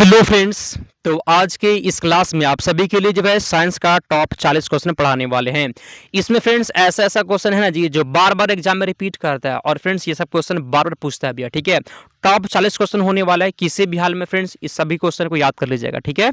Hello friends. तो आज के इस क्लास में आप सभी के लिए जो है साइंस का टॉप 40 क्वेश्चन पढ़ाने वाले हैं। इसमें फ्रेंड्स ऐसा ऐसा क्वेश्चन है ना जी जो बार बार एग्जाम में रिपीट करता है और फ्रेंड्स ये सब क्वेश्चन बार बार पूछता है भैया। ठीक है, टॉप 40 क्वेश्चन होने वाला है किसी भी हाल में फ्रेंड्स, इस सभी क्वेश्चन को याद कर लीजिएगा। ठीक है,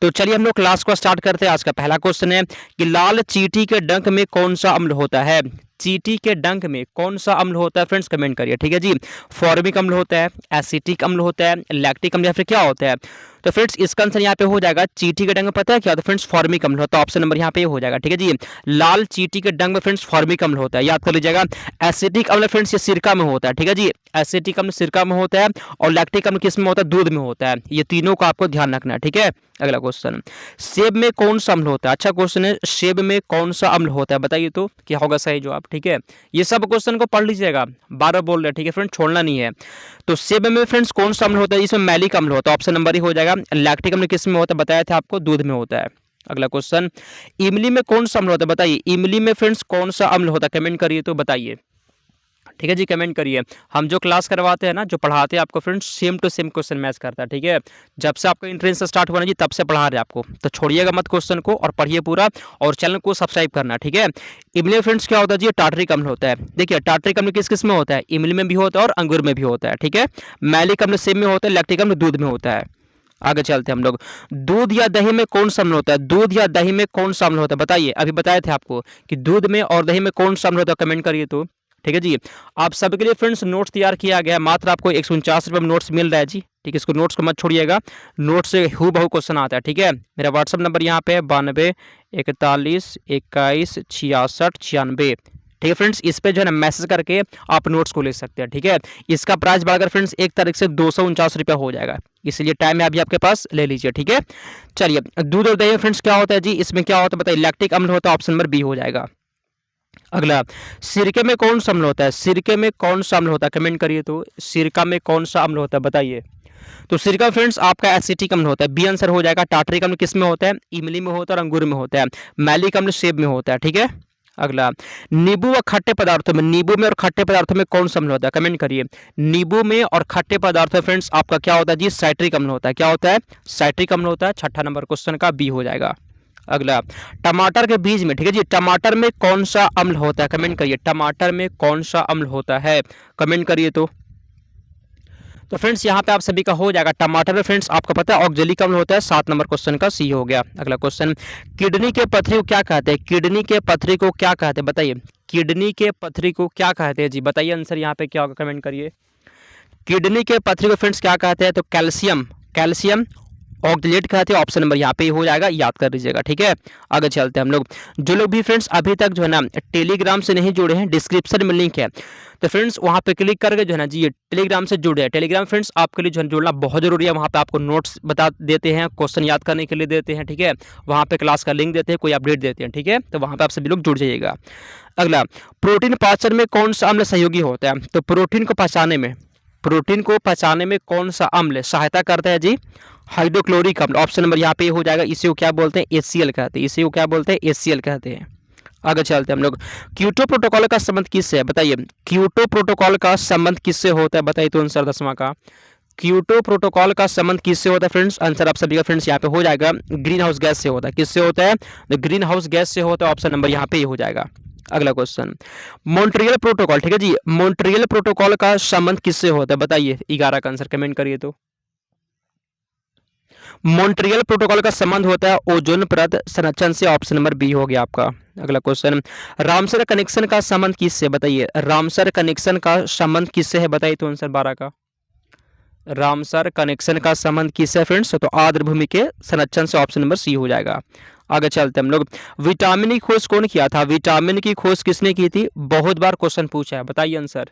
तो चलिए हम लोग क्लास को स्टार्ट करते हैं। आज का पहला क्वेश्चन है कि लाल चींटी के डंक में कौन सा अम्ल होता है। चींटी के डंक में कौन सा अम्ल होता है फ्रेंड्स, कमेंट करिए। ठीक है जी, फॉर्मिक अम्ल होता है, एसिटिक अम्ल होता है, लैक्टिक अम्ल या फिर क्या होता है। तो फ्रेंड्स इसका आंसर यहाँ पे हो जाएगा चींटी के डंक में पता है क्या, तो फ्रेंड्स फॉर्मिक अम्ल होता है। ऑप्शन नंबर यहाँ पे हो जाएगा। ठीक है जी, लाल चींटी के डंक में फ्रेंड्स फॉर्मिक अम्ल होता है, याद कर लीजिएगा। एसिटिक अम्ल फ्रेंड्स ये सिरका में होता है। ठीक है जी, एसिटिक अम्ल सिरका में होता है और लैक्टिक अम्ल किस में होता है, दूध में होता है। ये तीनों का आपको ध्यान रखना है। ठीक है, अगला क्वेश्चन, सेब में कौन सा अम्ल होता है। अच्छा क्वेश्चन है, सेब में कौन सा अम्ल होता है बताइए तो क्या होगा सही जवाब। ठीक है, ये सब क्वेश्चन को पढ़ लीजिएगा, बार बार बोल रहे हैं। ठीक है फ्रेंड्स, छोड़ना नहीं है। तो सेब में फ्रेंड्स कौन सा अम्ल होता है, इसमें मैलिक अम्ल होता है। ऑप्शन नंबर ही हो जाएगा। लैक्टिक अम्ल किस में होता है, बताया था आपको, दूध में होता है। अगला क्वेश्चन, इमली में कौन सा अम्ल होता है बताइए। इमली में फ्रेंड्स कौन सा अम्ल होता है, कमेंट करिए तो बताइए। ठीक है जी, कमेंट करिए। हम जो क्लास करवाते हैं ना, जो पढ़ाते हैं आपको friends, same to same question match करता है। ठीक है, जब से आपका एंट्रेंस स्टार्ट हुआ ना जी, तब से पढ़ा रहे हैं आपको, तो छोड़िएगा मत क्वेश्चन को और पढ़िए पूरा, और चैनल को सब्सक्राइब करना। ठीक है, इमली फ्रेंड्स क्या होता है जी, टार्टरिक अम्ल होता है। देखिए टार्टरिक अम्ल किस किस में होता है, इमली में भी होता है और अंगूर में भी होता है। ठीक है, मैलिक अम्ल सेब में होता है, लैक्टिक अम्ल दूध में होता है। आगे चलते हैं हम लोग, दूध या दही में कौन सा अम्ल होता है। दूध या दही में कौन सा अम्ल होता है बताइए। अभी बताए थे आपको कि दूध में और दही में कौन सा अम्ल होता है, कमेंट करिए तो। ठीक है जी, आप सबके लिए फ्रेंड्स नोट्स तैयार किया गया है, मात्र आपको 149 रुपये में नोट्स मिल रहा है जी। ठीक है, इसको नोट्स को मत छोड़िएगा, नोट्स से हूबहू क्वेश्चन आता है। ठीक है, मेरा व्हाट्सअप नंबर यहाँ पे है 92 41 21 66 96। ठीक है फ्रेंड्स, इस पे जो है ना मैसेज करके आप नोट्स को ले सकते हैं। ठीक है, इसका प्राइस बढ़कर फ्रेंड्स 1 तारीख से 249 रुपया हो जाएगा, इसलिए टाइम है अभी आपके पास, ले लीजिए। ठीक है, चलिए दूध और दही में फ्रेंड्स क्या होता है जी, इसमें क्या होता है बताइए। लैक्टिक अम्ल होता है, ऑप्शन नंबर बी हो जाएगा। अगला, सिरके में कौन सा अम्ल होता है। सिरके में कौन सा अम्ल होता है, कमेंट करिए तो। सिरका में कौन सा अम्ल होता है बताइए। तो सिरका फ्रेंड्स आपका एसिटिक अम्ल होता है, बी आंसर हो जाएगा। टार्टरिक अम्ल किस में होता है, इमली में होता है और अंगूर में होता है। मैलिक अम्ल सेब में होता है। ठीक है, अगला, नींबू व खट्टे पदार्थों में, नींबू में और खट्टे पदार्थों में कौन सा अम्ल होता है, कमेंट करिए। नींबू में और खट्टे पदार्थों फ्रेंड्स आपका क्या होता है जी, साइट्रिक अम्ल होता है। क्या होता है, साइट्रिक अम्ल होता है। छठा नंबर क्वेश्चन का बी हो जाएगा। अगला, टमाटर के बीज में, ठीक है जी, टमाटर में कौन सा अम्ल होता है, कमेंट करिए। टमाटर में कौन सा अम्ल होता है, कमेंट करिए तो फ्रेंड्स यहाँ पे आप सभी का हो जाएगा। टमाटर में फ्रेंड्स आपको पता है ऑक्जेलिक अम्ल होता है। 7 नंबर क्वेश्चन का सी हो गया। अगला क्वेश्चन, किडनी के पथरी को क्या कहते हैं। किडनी के पथरी को क्या कहते हैं बताइए। किडनी के पथरी को क्या कहते हैं जी, बताइए आंसर यहाँ पे क्या होगा, कमेंट करिए। किडनी के पथरी को फ्रेंड्स क्या कहते हैं, तो कैल्शियम, कैल्शियम ऑक्जेलेट कहते हैं। ऑप्शन नंबर यहाँ पे हो जाएगा, याद कर लीजिएगा। ठीक है, आगे चलते हैं हम लोग। जो लोग भी फ्रेंड्स अभी तक जो है ना टेलीग्राम से नहीं जुड़े हैं, डिस्क्रिप्शन में लिंक है, तो फ्रेंड्स वहाँ पे क्लिक करके जो है ना जी ये टेलीग्राम से जुड़े हैं। टेलीग्राम फ्रेंड्स आपके लिए जो है जुड़ना बहुत जरूरी है। वहाँ पे आपको नोट्स बता देते हैं, क्वेश्चन याद करने के लिए देते हैं। ठीक है, वहाँ पे क्लास का लिंक देते हैं, कोई अपडेट देते हैं। ठीक है, तो वहाँ पे आप सभी लोग जुड़ जाइएगा। अगला, प्रोटीन पाचन में कौन सा अम्ल सहयोगी होता है। तो प्रोटीन को पचाने में, प्रोटीन को पचाने में कौन सा अम्ल सहायता करता है जी, हाइड्रोक्लोरिक अम्ल। ऑप्शन नंबर यहाँ पे हो जाएगा, इसे को क्या बोलते हैं, HCl कहते हैं। इसे को क्या बोलते हैं, HCl कहते हैं। आगे चलते हैं हम लोग, क्योटो प्रोटोकॉल का संबंध किससे है बताइए। क्योटो प्रोटोकॉल का संबंध किससे होता है बताइए तो आंसर 10वां का। क्योटो प्रोटोकॉल का संबंध किससे होता है फ्रेंड्स, आंसर आप सभी का फ्रेंड्स यहाँ पे हो जाएगा, ग्रीन हाउस गैस से होता है। किससे होता है, ग्रीन हाउस गैस से होता है। ऑप्शन नंबर यहाँ पे हो जाएगा। अगला क्वेश्चन, मॉन्ट्रियल प्रोटोकॉल, ठीक है जी, मॉन्ट्रियल प्रोटोकॉल का संबंध किससे होता है बताइए। 11 का आंसर कमेंट करिए तो। मॉन्ट्रियल प्रोटोकॉल का संबंध होता है ओजोन परत संरक्षण से। ऑप्शन नंबर बी हो गया आपका। अगला क्वेश्चन, रामसर कनेक्शन का संबंध किससे बताइए। रामसर कनेक्शन का संबंध किससे है बताइए तो आंसर 12 का। रामसर कनेक्शन का संबंध किससे फ्रेंड्स, तो आर्द्र भूमि के संरक्षण से। ऑप्शन नंबर सी हो जाएगा। आगे चलते हम लोग, विटामिन की खोज कौन किया था। विटामिन की खोज किसने की थी, बहुत बार क्वेश्चन पूछा है, बताइए आंसर।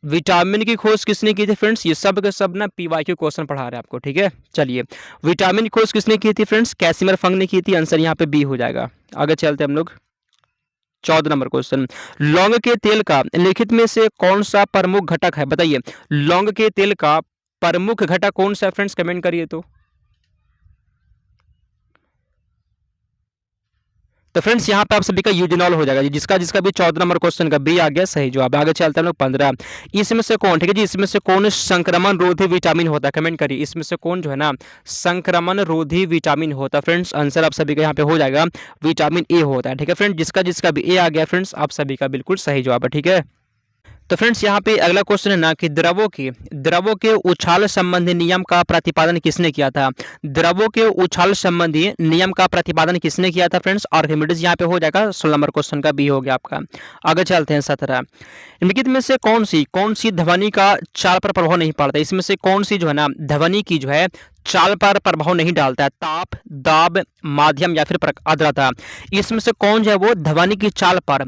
विटामिन की खोज किसने की थी फ्रेंड्स, ये सब के सब ना PYQ क्वेश्चन पढ़ा रहे हैं आपको। ठीक है, चलिए विटामिन की खोज किसने की थी फ्रेंड्स, कैसिमर फंग ने की थी। आंसर यहाँ पे बी हो जाएगा। आगे चलते हम लोग, 14 नंबर क्वेश्चन, लौंग के तेल का लिखित में से कौन सा प्रमुख घटक है बताइए। लौंग के तेल का प्रमुख घटक कौन सा है फ्रेंड्स, कमेंट करिए तो। तो फ्रेंड्स यहाँ पे आप सभी का यूजेनॉल हो जाएगा जी, जिसका जिसका भी 14 नंबर क्वेश्चन का बी आ गया सही जवाब। आगे चलते हैं हम लोग 15। इसमें से कौन, ठीक है जी, इसमें से कौन संक्रमण रोधी विटामिन होता है, कमेंट करिए। इसमें से कौन जो है ना संक्रमण रोधी विटामिन होता है फ्रेंड्स, आंसर आप सभी का यहाँ पे हो जाएगा विटामिन ए होता है, ठीक है फ्रेंड। जिसका जिसका भी ए आ गया फ्रेंड्स आप सभी का बिल्कुल सही जवाब है, ठीक है। तो फ्रेंड्स यहाँ पे अगला क्वेश्चन है ना कि द्रवों के उछाल संबंधी नियम का प्रतिपादन किसने किया था। द्रवों के उछाल संबंधी नियम का प्रतिपादन किसने किया था फ्रेंड्स, आर्किमिडीज यहाँ पे हो जाएगा। 16 नंबर क्वेश्चन का बी हो गया आपका। आगे चलते हैं 17। निम्नलिखित में से कौन सी ध्वनि का चाल पर प्रभाव नहीं पड़ता, इसमें से कौन सी जो है ना ध्वनि की जो है चाल पर प्रभाव नहीं डालता है, ताप, दाब, माध्यम या फिर आर्द्रता। इसमें से कौन जो है वो ध्वनि की चाल पर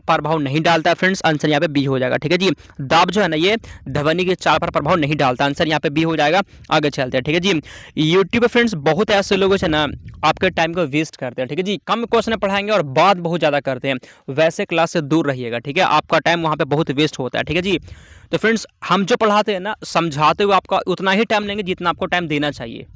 प्रभाव नहीं डालता है फ्रेंड्स, आंसर यहाँ पे बी हो जाएगा, ठीक है जी। दाब जो है ना ये ध्वनि की चाल पर प्रभाव नहीं डालता, आंसर यहाँ पे बी हो जाएगा। आगे चलते हैं, ठीक है जी। यूट्यूब पे फ्रेंड्स बहुत ऐसे लोग हैं ना आपके टाइम को वेस्ट करते हैं, ठीक है जी। कम क्वेश्चन पढ़ाएंगे और बात बहुत ज़्यादा करते हैं, वैसे क्लास से दूर रहिएगा, ठीक है। आपका टाइम वहाँ पे बहुत वेस्ट होता है, ठीक है जी। तो फ्रेंड्स हम जो पढ़ाते हैं ना समझाते हुए आपका उतना ही टाइम लेंगे जितना आपको टाइम देना चाहिए।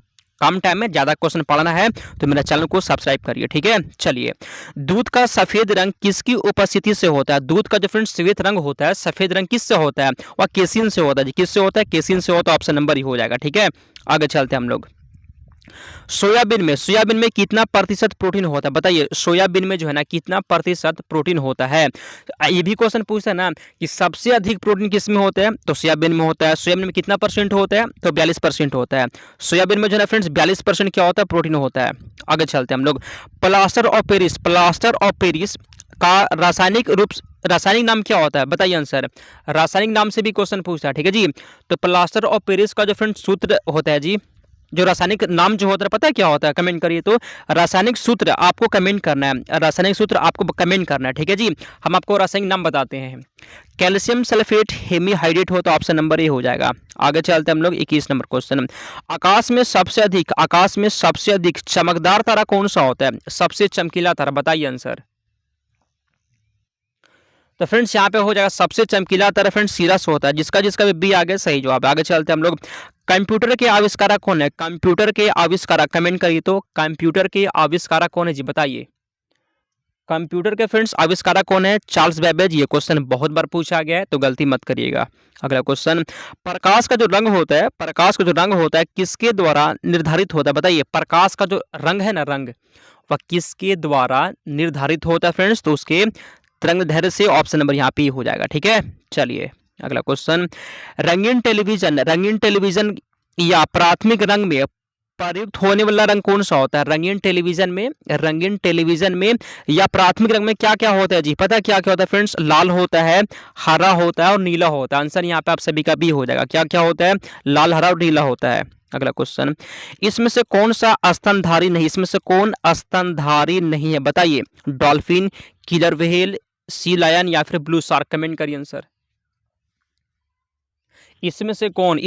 कम टाइम में ज़्यादा क्वेश्चन पढ़ना है तो मेरे चैनल को सब्सक्राइब करिए, ठीक है। चलिए, दूध का सफ़ेद रंग किसकी उपस्थिति से होता है। दूध का जो फ्रेंड्स श्वेत रंग होता है, सफ़ेद रंग किससे होता है, वह केसिन से होता है जी। किससे होता है, केसिन से होता है, ऑप्शन नंबर ही हो जाएगा, ठीक है। आगे चलते हैं हम लोग। सोयाबीन में कितना प्रतिशत प्रोटीन होता है, बताइए। सोयाबीन में जो है ना कितना प्रतिशत प्रोटीन होता है। ये भी क्वेश्चन पूछता है ना कि सबसे अधिक प्रोटीन किस में होता है, तो सोयाबीन में होता है। सोयाबीन में कितना परसेंट होता है, तो 42% होता है। सोयाबीन में जो है ना फ्रेंड्स 42% क्या होता है, प्रोटीन होता है। आगे चलते हैं हम लोग। प्लास्टर ऑफ पेरिस का रासायनिक नाम क्या होता है, बताइए आंसर। रासायनिक नाम से भी क्वेश्चन पूछता है, ठीक है जी। तो प्लास्टर ऑफ पेरिस का जो फ्रेंड्स सूत्र होता है जी, जो रासायनिक नाम जो होता है पता है क्या होता है, कमेंट करिए। तो रासायनिक सूत्र आपको कमेंट करना है, रासायनिक सूत्र आपको कमेंट करना है, ठीक है जी। हम आपको रासायनिक नाम बताते हैं। कैल्शियम सल्फेट हेमीहाइड्रेट हो तो ऑप्शन नंबर ए हो जाएगा। आगे चलते हैं हम लोग 21 नंबर क्वेश्चन। आकाश में सबसे अधिक चमकदार तारा कौन सा होता है, सबसे चमकीला तारा, बताइए आंसर। तो फ्रेंड्स यहाँ पे हो जाएगा सबसे चमकीला तारा फ्रेंड्स सीरस होता है, जिसका जिसका भी बी आगे सही जवाब है। आगे चलते हैं हम लोग। कंप्यूटर के आविष्कारक कौन है, कंप्यूटर के आविष्कारक, कमेंट करिए। तो कंप्यूटर के आविष्कारक कौन है जी, बताइए। कंप्यूटर के फ्रेंड्स आविष्कारक कौन है, चार्ल्स बेबेज। ये क्वेश्चन बहुत बार पूछा गया है तो गलती मत करिएगा। अगला क्वेश्चन। प्रकाश का जो रंग होता है किसके द्वारा निर्धारित होता है, बताइए। प्रकाश का जो रंग है ना, रंग वह किसके द्वारा निर्धारित होता है फ्रेंड्स, तो उसके तरंगदैर्घ्य से, ऑप्शन नंबर यहाँ पे हो जाएगा, ठीक है। चलिए अगला क्वेश्चन। रंगीन टेलीविजन या प्राथमिक रंग में प्रयुक्त होने वाला रंग कौन सा होता है। रंगीन टेलीविजन में या प्राथमिक रंग में क्या क्या होता है जी, पता है क्या क्या होता है फ्रेंड्स। लाल होता है, हरा होता है और नीला होता है। आंसर यहाँ पे आप सभी का भी हो जाएगा। क्या क्या होता है, लाल, हरा और नीला होता है। अगला क्वेश्चन। इसमें से कौन स्तनधारी नहीं है, बताइए। Dolphin, killer whale, sea lion या फिर ब्लू शार्क, कमेंट करिए आंसर। इसमें से कौन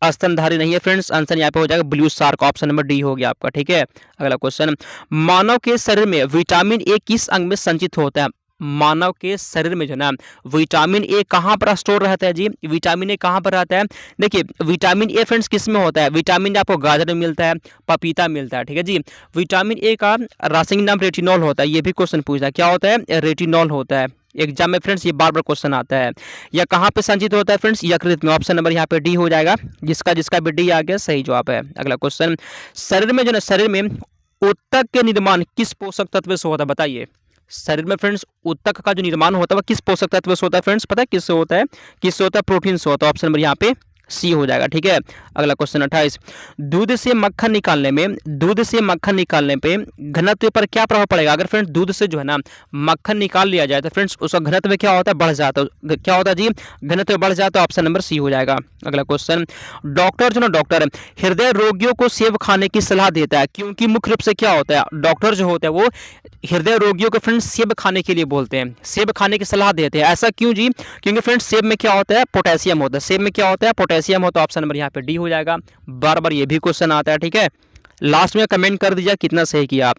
स्तनधारी नहीं है फ्रेंड्स, आंसर यहाँ पे हो जाएगा blue shark, option number D हो गया आपका, ठीक है। अगला क्वेश्चन। मानव के शरीर में विटामिन ए किस अंग में संचित होता है। मानव के शरीर में जो ना विटामिन ए कहाँ पर स्टोर रहता है जी, विटामिन ए कहाँ पर रहता है। देखिए विटामिन ए फ्रेंड्स किस में होता है, विटामिन ए आपको गाजर में मिलता है, पपीता मिलता है, ठीक है जी। विटामिन ए का रासायनिक नाम रेटिनॉल होता है, ये भी क्वेश्चन पूछा है, क्या होता है, रेटिनॉल होता है। एग्जाम में फ्रेंड्स ये बार बार क्वेश्चन आता है। या कहाँ पे संचित होता है फ्रेंड्स, यकृत में, ऑप्शन नंबर यहाँ पे डी हो जाएगा। जिसका जिसका भी डी आ गया सही जवाब है। अगला क्वेश्चन। शरीर में ऊतक के निर्माण किस पोषक तत्व से होता है, बताइए। शरीर में फ्रेंड्स ऊतक का जो निर्माण होता है वह किस पोषक तत्व से होता है फ्रेंड्स, पता है किससे होता है, प्रोटीन से होता है। ऑप्शन नंबर यहाँ पे सी हो जाएगा, ठीक है। अगला क्वेश्चन 28। दूध से मक्खन निकालने पे घनत्व पर क्या प्रभाव पड़ेगा। अगर फ्रेंड्स दूध से जो है ना मक्खन निकाल लिया जाए तो फ्रेंड्स उसका घनत्व क्या होता है, बढ़ जाता है। क्या होता है जी, घनत्व बढ़ जाता है, ऑप्शन नंबर सी हो जाएगा। अगला क्वेश्चन। डॉक्टर हृदय रोगियों को सेब खाने की सलाह देता है, क्योंकि मुख्य रूप से क्या होता है, डॉक्टर जो होते हैं वो हृदय रोगियों को फ्रेंड्स सेब खाने के लिए बोलते हैं, सेब खाने की सलाह देते हैं। ऐसा क्यों जी, क्योंकि फ्रेंड्स सेब में क्या होता है, पोटेशियम होता है। सेब में क्या होता है, पोटेशियम होता है। ऑप्शन नंबर यहाँ पे डी हो जाएगा। बार बार ये भी क्वेश्चन आता है, ठीक है। लास्ट में कमेंट कर दीजिए कितना सही किया आप।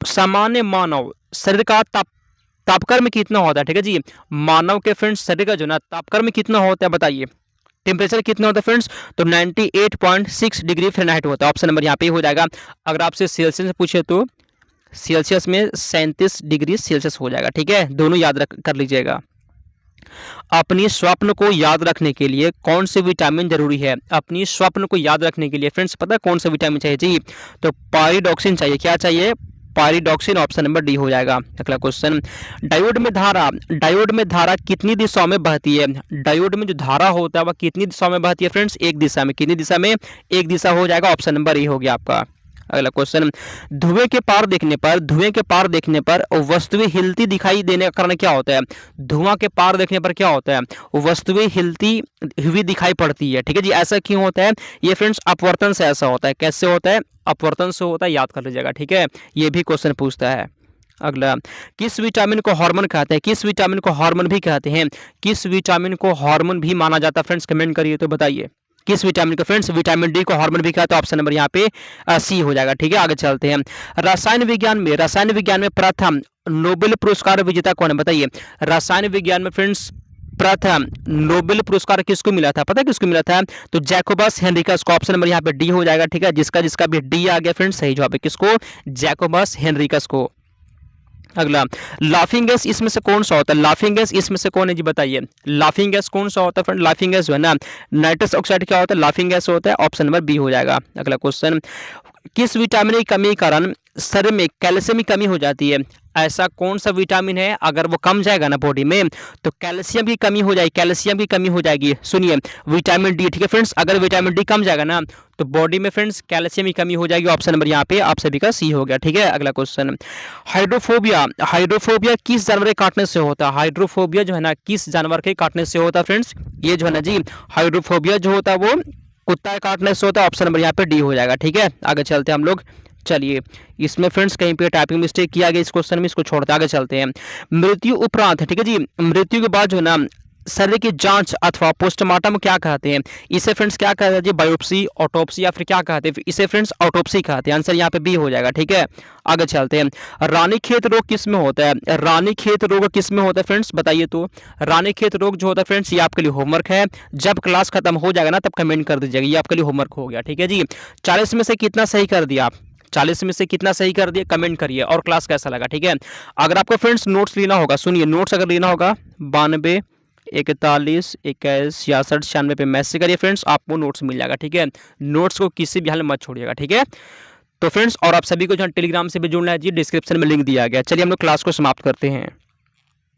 सामान्य मानव शरीर का तापक्रम कितना होता है, ठीक है जी। मानव के फ्रेंड्स शरीर का जो ना तापक्रम कितना होता है, बताइए। टेम्परेचर कितना होता है फ्रेंड्स, तो 98.6 डिग्री फ़ारेनहाइट होता है। ऑप्शन नंबर यहाँ पे हो जाएगा। अगर आपसे सेल्सियस में पूछे तो सेल्सियस में 37 डिग्री सेल्सियस हो जाएगा। ठीक है, दोनों याद रख कर लीजिएगा। अपनी स्वप्न को याद रखने के लिए कौन से विटामिन जरूरी है? अपनी स्वप्न को याद रखने के लिए फ्रेंड्स पता है कौन सा विटामिन चाहिए जी? तो पायरिडॉक्सिन चाहिए। क्या चाहिए? पायरिडॉक्सिन। ऑप्शन नंबर डी हो जाएगा। अगला क्वेश्चन, डायोड में धारा कितनी दिशाओं में बहती है? डायोड में जो धारा होता है वह कितनी दिशाओं में बहती है फ्रेंड्स? एक दिशा में। कितनी दिशा में? एक दिशा हो जाएगा। ऑप्शन नंबर ए हो गया आपका। अगला क्वेश्चन, धुएं के पार देखने पर वस्तुएं हिलती दिखाई देने का कारण क्या होता है? धुआं के पार देखने पर क्या होता है? वस्तुएं हिलती हुई दिखाई पड़ती है। ठीक है जी, ऐसा क्यों होता है? ये फ्रेंड्स अपवर्तन से ऐसा होता है। कैसे होता है? अपवर्तन से होता है, याद कर लीजिएगा। ठीक है, ये भी क्वेश्चन पूछता है। अगला, किस विटामिन को हार्मोन कहते हैं? किस विटामिन को हार्मोन भी कहते हैं? किस विटामिन को हार्मोन भी माना जाता है फ्रेंड्स? कमेंट करिए तो बताइए किस विटामिन को फ्रेंड्स? विटामिन डी को हार्मोन भी कहते हैं। ऑप्शन नंबर यहाँ पे सी हो जाएगा। ठीक है, आगे चलते हैं। रसायन विज्ञान में प्रथम नोबेल पुरस्कार विजेता कौन है? बताइए। रसायन विज्ञान में फ्रेंड्स प्रथम नोबेल पुरस्कार किसको मिला था? पता है किसको मिला था? तो जैकोबस हेनरिकस को। ऑप्शन नंबर यहाँ पे डी हो जाएगा। ठीक है, जिसका भी डी आ गया फ्रेंड्स सही जवाब है किसको? जैकोबस हेनरिकस को। अगला, लाफिंग गैस इसमें से कौन सा होता है? लाफिंग गैस इसमें से कौन है जी? बताइए। लाफिंग गैस कौन सा होता है फ्रेंड? लाफिंग गैस जो है ना, नाइट्रस ऑक्साइड क्या होता है? लाफिंग गैस होता है। ऑप्शन नंबर बी हो जाएगा। अगला क्वेश्चन, किस विटामिन की कमी के कारण शरीर में कैल्शियम की कमी हो जाती है? ऐसा कौन सा विटामिन है अगर वो कम जाएगा ना बॉडी में तो कैल्शियम की कमी हो जाएगी? कैल्शियम की कमी हो जाएगी। सुनिए, विटामिन डी। ठीक है फ्रेंड्स, अगर विटामिन डी कम जाएगा ना तो बॉडी में फ्रेंड्स कैल्शियम की कमी हो जाएगी। ऑप्शन नंबर यहाँ पे आप सभी का सी हो गया। ठीक है, अगला क्वेश्चन, हाइड्रोफोबिया किस जानवर के काटने से होता है? हाइड्रोफोबिया जो है ना किस जानवर के काटने से होता है फ्रेंड्स? ये जो है ना जी, हाइड्रोफोबिया जो होता है वो कुत्ता के काटने से होता है। ऑप्शन नंबर यहाँ पे डी हो जाएगा। ठीक है, आगे चलते हैं हम लोग। चलिए, इसमें फ्रेंड्स कहीं पे टाइपिंग मिस्टेक किया गया इस क्वेश्चन में, इसको छोड़ते आगे चलते हैं। मृत्यु उपरांत, ठीक है जी, मृत्यु के बाद जो है ना शरीर की जांच अथवा पोस्टमार्टम क्या कहते हैं? इसे फ्रेंड्स क्या कहते हैं जी? बायोप्सी, ऑटोप्सी या फिर क्या कहते हैं? इसे फ्रेंड्स ऑटोप्सी कहते हैं। आंसर यहाँ पे बी हो जाएगा। ठीक है, आगे चलते हैं। रानीखेत रोग किस में होता है? रानीखेत रोग किस में होता है फ्रेंड्स? बताइए तो। रानीखेत रोग जो होता है फ्रेंड्स, ये आपके लिए होमवर्क है। जब क्लास खत्म हो जाएगा ना तब कमेंट कर दीजिएगा, ये आपके लिए होमवर्क हो गया। ठीक है जी, 40 में से कितना सही कर दिया आप? 40 में से कितना सही कर दिया? कमेंट करिए। और क्लास कैसा लगा? ठीक है, अगर आपको फ्रेंड्स नोट्स लेना होगा, सुनिए, नोट्स अगर लेना होगा 92 41 21 66 96 पे मैसेज करिए फ्रेंड्स, आपको नोट्स मिल जाएगा। ठीक है, नोट्स को किसी भी हाल में मत छोड़िएगा। ठीक है, तो फ्रेंड्स और आप सभी को जो टेलीग्राम से भी जुड़ना है जी, डिस्क्रिप्शन में लिंक दिया गया। चलिए हम लोग क्लास को समाप्त करते हैं।